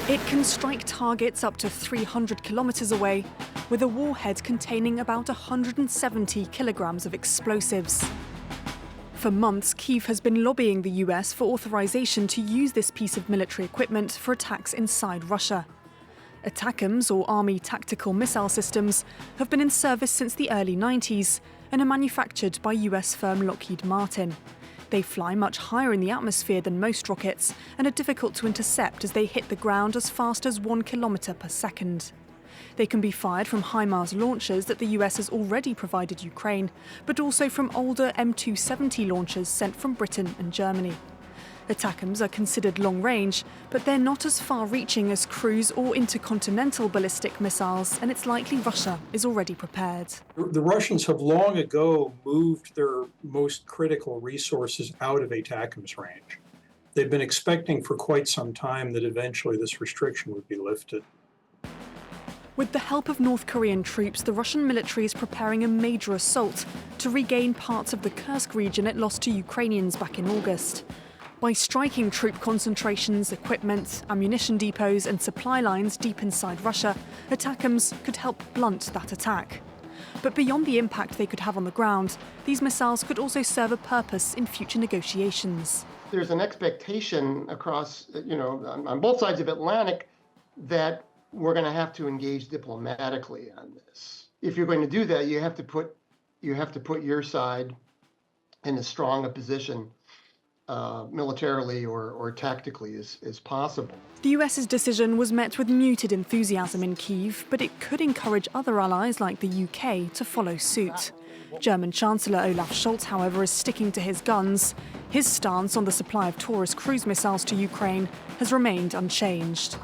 It can strike targets up to 300 kilometers away, with a warhead containing about 170 kilograms of explosives. For months, Kyiv has been lobbying the US for authorization to use this piece of military equipment for attacks inside Russia. ATACMS, or Army Tactical Missile Systems, have been in service since the early 90s and are manufactured by US firm Lockheed Martin. They fly much higher in the atmosphere than most rockets and are difficult to intercept as they hit the ground as fast as 1 kilometre per second. They can be fired from HIMARS launchers that the US has already provided Ukraine, but also from older M270 launchers sent from Britain and Germany. ATACMS are considered long-range, but they're not as far-reaching as cruise or intercontinental ballistic missiles, and it's likely Russia is already prepared. The Russians have long ago moved their most critical resources out of ATACMS range. They've been expecting for quite some time that eventually this restriction would be lifted. With the help of North Korean troops, the Russian military is preparing a major assault to regain parts of the Kursk region it lost to Ukrainians back in August. By striking troop concentrations, equipment, ammunition depots and supply lines deep inside Russia, ATACMS could help blunt that attack. But beyond the impact they could have on the ground, these missiles could also serve a purpose in future negotiations. There's an expectation across, on both sides of Atlantic that we're going to have to engage diplomatically on this. If you're going to do that, you have to put your side in as strong a position militarily or tactically as possible. The US's decision was met with muted enthusiasm in Kyiv, but it could encourage other allies like the UK to follow suit. German Chancellor Olaf Scholz, however, is sticking to his guns. His stance on the supply of Taurus cruise missiles to Ukraine has remained unchanged.